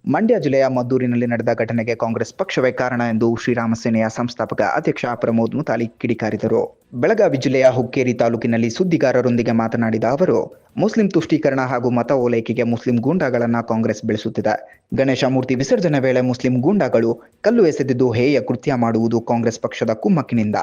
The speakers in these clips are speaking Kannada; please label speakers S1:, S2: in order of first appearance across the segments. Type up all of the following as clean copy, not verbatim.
S1: ಮಂಡ್ಯ ಜಿಲ್ಲೆಯ ಮದ್ದೂರಿನಲ್ಲಿ ನಡೆದ ಘಟನೆಗೆ ಕಾಂಗ್ರೆಸ್ ಪಕ್ಷವೇ ಕಾರಣ ಎಂದು ಶ್ರೀರಾಮ ಸೇನೆಯ ಸಂಸ್ಥಾಪಕ ಅಧ್ಯಕ್ಷ ಪ್ರಮೋದ್ ಮುತಾಲಿಕ್ ಕಿಡಿಕಾರಿದರು. ಬೆಳಗಾವಿ ಜಿಲ್ಲೆಯ ಹುಕ್ಕೇರಿ ತಾಲೂಕಿನಲ್ಲಿ ಸುದ್ದಿಗಾರರೊಂದಿಗೆ ಮಾತನಾಡಿದ ಅವರು, ಮುಸ್ಲಿಂ ತುಷ್ಟೀಕರಣ ಹಾಗೂ ಮತ ಓಲೈಕೆಗೆ ಮುಸ್ಲಿಂ ಗೂಂಡಾಗಳನ್ನ ಕಾಂಗ್ರೆಸ್ ಬೆಳೆಸುತ್ತಿದೆ. ಗಣೇಶ ಮೂರ್ತಿ ವಿಸರ್ಜನೆ ವೇಳೆ ಮುಸ್ಲಿಂ ಗೂಂಡಾಗಳು ಕಲ್ಲು ಎಸೆದಿದ್ದು ಹೇಯ ಕೃತ್ಯ ಮಾಡುವುದು ಕಾಂಗ್ರೆಸ್ ಪಕ್ಷದ ಕುಮ್ಮಕ್ಕಿನಿಂದ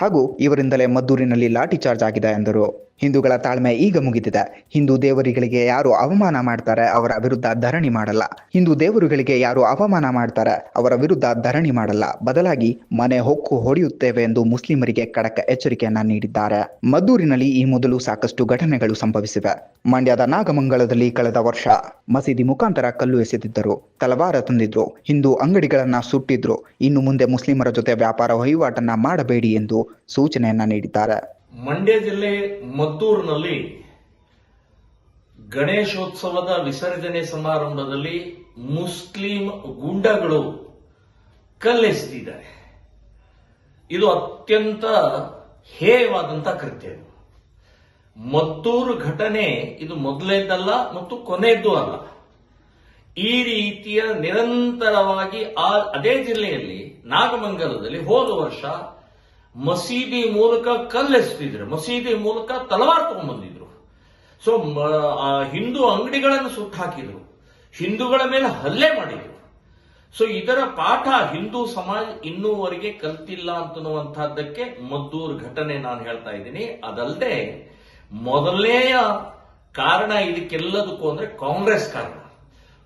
S1: ಹಾಗೂ ಇವರಿಂದಲೇ ಮದ್ದೂರಿನಲ್ಲಿ ಲಾಠಿ ಚಾರ್ಜ್ ಆಗಿದೆ ಎಂದರು. ಹಿಂದೂಗಳ ತಾಳ್ಮೆ ಈಗ ಮುಗಿದಿದೆ. ಹಿಂದೂ ದೇವರುಗಳಿಗೆ ಯಾರು ಅವಮಾನ ಮಾಡ್ತಾರೆ ಅವರ ವಿರುದ್ಧ ಧರಣಿ ಮಾಡಲ್ಲ. ಹಿಂದೂ ದೇವರುಗಳಿಗೆ ಯಾರು ಅವಮಾನ ಮಾಡ್ತಾರೆ ಅವರ ವಿರುದ್ಧ ಧರಣಿ ಮಾಡಲ್ಲ. ಬದಲಾಗಿ ಮನೆ ಹೊಕ್ಕು ಹೊಡೆಯುತ್ತೇವೆ ಎಂದು ಮುಸ್ಲಿಮರಿಗೆ ಖಡಕ್ ಎಚ್ಚರಿಕೆಯನ್ನ ನೀಡಿದ್ದಾರೆ. ಮದ್ದೂರಿನಲ್ಲಿ ಈ ಮೊದಲು ಸಾಕಷ್ಟು ಘಟನೆಗಳು ಸಂಭವಿಸಿವೆ. ಮಂಡ್ಯದ ನಾಗಮಂಗಲದಲ್ಲಿ ಕಳೆದ ವರ್ಷ ಮಸೀದಿ ಮುಖಾಂತರ ಕಲ್ಲು ಎಸೆದಿದ್ದರು, ತಲವಾರ ತಂದಿದ್ರು, ಹಿಂದೂ ಅಂಗಡಿಗಳನ್ನ ಸುಟ್ಟಿದ್ರು. ಇನ್ನು ಮುಂದೆ ಮುಸ್ಲಿಮರ ಜೊತೆ ವ್ಯಾಪಾರ ವಹಿವಾಟನ್ನ ಮಾಡಬೇಡಿ ಎಂದು ಸೂಚನೆಯನ್ನ ನೀಡಿದ್ದಾರೆ.
S2: ಮಂಡ್ಯ ಜಿಲ್ಲೆ ಮದ್ದೂರಿನಲ್ಲಿ ಗಣೇಶೋತ್ಸವದ ವಿಸರ್ಜನೆ ಸಮಾರಂಭದಲ್ಲಿ ಮುಸ್ಲಿಂ ಗೂಂಡಾಗಳು ಕಲ್ಲೆಸೆದಿದ್ದಾರೆ. ಇದು ಅತ್ಯಂತ ಹೇಯವಾದಂತ ಕೃತ್ಯ. ಮದ್ದೂರು ಘಟನೆ ಇದು ಮೊದಲನೇದಲ್ಲ ಮತ್ತು ಕೊನೆಯದ್ದು ಅಲ್ಲ. ಈ ರೀತಿಯ ನಿರಂತರವಾಗಿ ಅದೇ ಜಿಲ್ಲೆಯಲ್ಲಿ ನಾಗಮಂಗಲದಲ್ಲಿ ಹೋದ ವರ್ಷ ಮಸೀದಿ ಮೂಲಕ ಕಲ್ಲೆಸೆದಿದ್ರು, ಮಸೀದಿ ಮೂಲಕ ತಲವಾರ್ ತಗೊಂಡ್ಬಂದಿದ್ರು. ಸೊ ಹಿಂದೂ ಅಂಗಡಿಗಳನ್ನು ಸುಟ್ಟು ಹಾಕಿದ್ರು, ಹಿಂದೂಗಳ ಮೇಲೆ ಹಲ್ಲೆ ಮಾಡಿದ್ರು. ಸೊ ಇದರ ಪಾಠ ಹಿಂದೂ ಸಮಾಜ ಇನ್ನೂವರೆಗೆ ಕಲ್ತಿಲ್ಲ ಅಂತನ್ನುವಂತಹದ್ದಕ್ಕೆ ಮದ್ದೂರು ಘಟನೆ ನಾನು ಹೇಳ್ತಾ ಇದ್ದೀನಿ. ಅದಲ್ಲದೆ ಮೊದಲನೆಯ ಕಾರಣ ಇದಕ್ಕೆಲ್ಲದಕ್ಕೂ ಅಂದ್ರೆ ಕಾಂಗ್ರೆಸ್ ಕಾರಣ.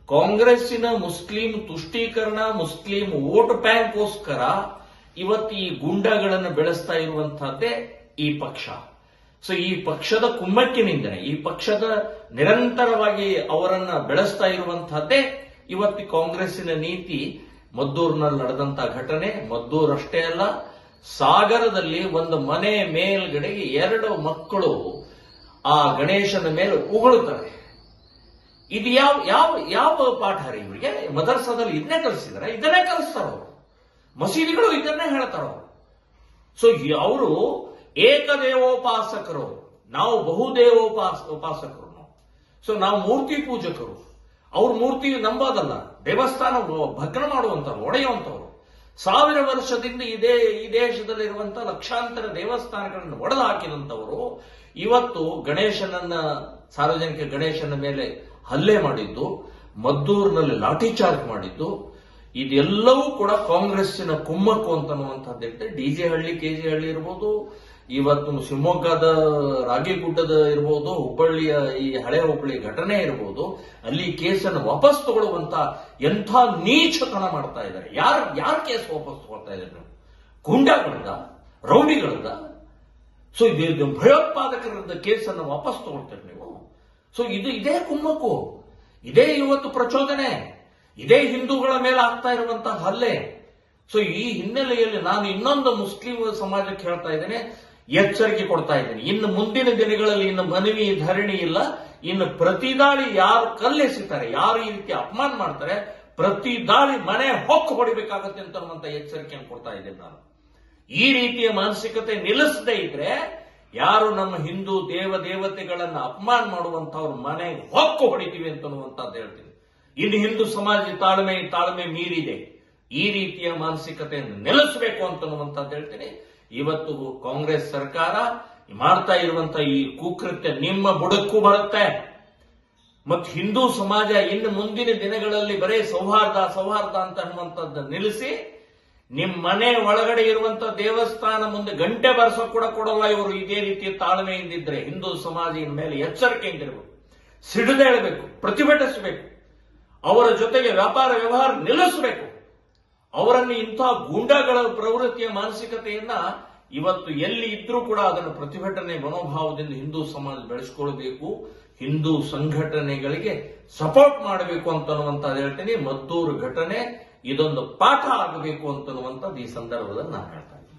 S2: ಕಾಂಗ್ರೆಸ್ಸಿನ ಮುಸ್ಲಿಂ ತುಷ್ಟೀಕರಣ, ಮುಸ್ಲಿಂ ವೋಟ್ ಬ್ಯಾಂಕ್ಗೋಸ್ಕರ ಇವತ್ತು ಈ ಗುಂಡಾಗಳನ್ನು ಬೆಳೆಸ್ತಾ ಇರುವಂತಹದ್ದೇ ಈ ಪಕ್ಷ. ಸೊ ಈ ಪಕ್ಷದ ಕುಮ್ಮಕ್ಕಿನಿಂದಲೇ, ಈ ಪಕ್ಷದ ನಿರಂತರವಾಗಿ ಅವರನ್ನ ಬೆಳೆಸ್ತಾ ಇರುವಂತಹದ್ದೇ ಇವತ್ತು ಕಾಂಗ್ರೆಸ್ಸಿನ ನೀತಿ. ಮದ್ದೂರಿನಲ್ಲಿ ನಡೆದಂತಹ ಘಟನೆ ಮದ್ದೂರಷ್ಟೇ ಅಲ್ಲ, ಸಾಗರದಲ್ಲಿ ಒಂದು ಮನೆ ಮೇಲ್ಗಡೆಗೆ 2 ಮಕ್ಕಳು ಆ ಗಣೇಶನ ಮೇಲೆ ಉಗುಳುತ್ತಾರೆ. ಇದು ಯಾವ ಯಾವ ಯಾವ ಪಾಠ ರೀ ಇವರಿಗೆ? ಮದರ್ಸಾದಲ್ಲಿ ಇದನ್ನೇ ಕಲಿಸಿದಾರೆ, ಇದನ್ನೇ ಕಲಿಸ್ತಾರ ಅವರು. ಮಸೀದಿಗಳು ಇದನ್ನೇ ಹೇಳ್ತಾರ. ಸೊ ಅವರು ಏಕದೇವೋಪಾಸಕರು, ನಾವು ಬಹುದೇವೋಪಾಸಕರು. ಸೊ ನಾವು ಮೂರ್ತಿ ಪೂಜಕರು. ಅವ್ರ ಮೂರ್ತಿ ನಂಬೋದಲ್ಲ, ದೇವಸ್ಥಾನ ಭಗ್ನ ಮಾಡುವಂತವ್ರು, ಒಡೆಯುವಂತವ್ರು. 1000 ವರ್ಷದಿಂದ ಈ ದೇಶದಲ್ಲಿರುವಂತಹ ಲಕ್ಷಾಂತರ ದೇವಸ್ಥಾನಗಳನ್ನು ಒಡೆದು ಹಾಕಿದಂತವರು ಇವತ್ತು ಗಣೇಶನನ್ನ, ಸಾರ್ವಜನಿಕ ಗಣೇಶನ ಮೇಲೆ ಹಲ್ಲೆ ಮಾಡಿದ್ದು, ಮದ್ದೂರಿನಲ್ಲಿ ಲಾಠಿ ಚಾರ್ಜ್ ಮಾಡಿದ್ದು, ಇದೆಲ್ಲವೂ ಕೂಡ ಕಾಂಗ್ರೆಸ್ಸಿನ ಕುಮ್ಮಕ್ಕು ಅಂತನ್ನುವಂಥದ್ದು ಹೇಳ್ತಾರೆ. ಡಿಜೆ ಹಳ್ಳಿ, ಕೆಜೆ ಹಳ್ಳಿ ಇರ್ಬೋದು, ಇವತ್ತು ಶಿವಮೊಗ್ಗದ ರಾಗಿಗುಡ್ಡದ ಇರ್ಬೋದು, ಹುಬ್ಬಳ್ಳಿಯ ಈ ಹಳೆ ಹುಬ್ಬಳ್ಳಿ ಘಟನೆ ಇರ್ಬೋದು, ಅಲ್ಲಿ ಕೇಸನ್ನು ವಾಪಸ್ ತಗೊಳ್ಳುವಂತ ಎಂಥ ನೀಚತನ ಮಾಡ್ತಾ ಇದ್ದಾರೆ. ಯಾರು ಕೇಸ್ ವಾಪಸ್ ತಗೊಳ್ತಾ ಇದ್ದಾರೆ? ಗುಂಡಾಗಳಿಂದ, ರೌಡಿಗಳಿಂದ. ಸೊ ಇದು ಭಯೋತ್ಪಾದಕರ ಕೇಸನ್ನು ವಾಪಸ್ ತಗೊಳ್ತಾರೆ ನೀವು. ಸೊ ಇದೇ ಕುಮ್ಮಕ್ಕು, ಇದೇ ಇವತ್ತು ಪ್ರಚೋದನೆ, ಇದೇ ಹಿಂದೂಗಳ ಮೇಲೆ ಆಗ್ತಾ ಇರುವಂತಹ ಹಲ್ಲೆ. ಸೊ ಈ ಹಿನ್ನೆಲೆಯಲ್ಲಿ ನಾನು ಇನ್ನೊಂದು ಮುಸ್ಲಿಂ ಸಮಾಜಕ್ಕೆ ಹೇಳ್ತಾ ಇದ್ದೇನೆ, ಎಚ್ಚರಿಕೆ ಕೊಡ್ತಾ ಇದ್ದೇನೆ. ಇನ್ನು ಮುಂದಿನ ದಿನಗಳಲ್ಲಿ ಇನ್ನು ಮನವಿ ಧರಣಿ ಇಲ್ಲ, ಇನ್ನು ಪ್ರತಿ ದಾಳಿ ಯಾರು ಕಲ್ಲೆಸಿತಾರೆ, ಯಾರು ಈ ರೀತಿ ಅಪಮಾನ ಮಾಡ್ತಾರೆ, ಪ್ರತಿ ದಾಳಿ ಮನೆ ಹೊಕ್ಕು ಹೊಡಿಬೇಕಾಗತ್ತೆ ಅಂತ ಎಚ್ಚರಿಕೆಯನ್ನು ಕೊಡ್ತಾ ಇದ್ದೇನೆ ನಾನು. ಈ ರೀತಿಯ ಮಾನಸಿಕತೆ ನಿಲ್ಲಿಸದೇ ಇದ್ರೆ ಯಾರು ನಮ್ಮ ಹಿಂದೂ ದೇವತೆಗಳನ್ನ ಅಪಮಾನ ಮಾಡುವಂತವ್ರ ಮನೆ ಹೊಕ್ಕು ಹೊಡಿತೀವಿ ಅಂತನ್ನುವಂತದ್ದು ಹೇಳ್ತೀನಿ. ಇನ್ನು ಹಿಂದೂ ಸಮಾಜ ತಾಳ್ಮೆ ಮೀರಿದೆ. ಈ ರೀತಿಯ ಮಾನಸಿಕತೆಯನ್ನು ನಿಲ್ಲಿಸಬೇಕು ಅಂತನ್ನುವಂಥದ್ದು ಹೇಳ್ತೀನಿ. ಇವತ್ತು ಕಾಂಗ್ರೆಸ್ ಸರ್ಕಾರ ಮಾಡ್ತಾ ಇರುವಂತಹ ಈ ಕುಕೃತ್ಯ ನಿಮ್ಮ ಬುಡಕ್ಕೂ ಬರುತ್ತೆ. ಮತ್ತು ಹಿಂದೂ ಸಮಾಜ ಇನ್ನು ಮುಂದಿನ ದಿನಗಳಲ್ಲಿ ಬರೇ ಸೌಹಾರ್ದ ಅಂತ ಅನ್ನುವಂಥದ್ದು ನಿಲ್ಲಿಸಿ, ನಿಮ್ಮ ಮನೆ ಒಳಗಡೆ ಇರುವಂತಹ ದೇವಸ್ಥಾನ ಮುಂದೆ ಗಂಟೆ ಬರ್ಸೋ ಕೂಡ ಕೊಡಲ್ಲ ಇವರು. ಇದೇ ರೀತಿಯ ತಾಳ್ಮೆಯಿಂದಿದ್ರೆ ಹಿಂದೂ ಸಮಾಜ ಇನ್ ಮೇಲೆ ಎಚ್ಚರಿಕೆಯಿಂದಿರಬೇಕು, ಸಿಡಿದೇಳಬೇಕು, ಪ್ರತಿಭಟಿಸಬೇಕು, ಅವರ ಜೊತೆಗೆ ವ್ಯಾಪಾರ ವ್ಯವಹಾರ ನಿಲ್ಲಿಸಬೇಕು. ಅವರನ್ನು ಇಂಥ ಗೂಂಡಾಗಳ ಪ್ರವೃತ್ತಿಯ ಮಾನಸಿಕತೆಯನ್ನ ಇವತ್ತು ಎಲ್ಲಿ ಇದ್ರೂ ಕೂಡ ಅದನ್ನು ಪ್ರತಿಭಟನೆ ಮನೋಭಾವದಿಂದ ಹಿಂದೂ ಸಮಾಜ ಬೆಳೆಸ್ಕೊಳ್ಬೇಕು, ಹಿಂದೂ ಸಂಘಟನೆಗಳಿಗೆ ಸಪೋರ್ಟ್ ಮಾಡಬೇಕು ಅಂತನ್ನುವಂಥದ್ದು ಹೇಳ್ತೀನಿ. ಮದ್ದೂರು ಘಟನೆ ಇದೊಂದು ಪಾಠ ಆಗಬೇಕು ಅಂತನ್ನುವಂಥದ್ದು ಈ ಸಂದರ್ಭದಲ್ಲಿ ನಾನು ಹೇಳ್ತೇನೆ.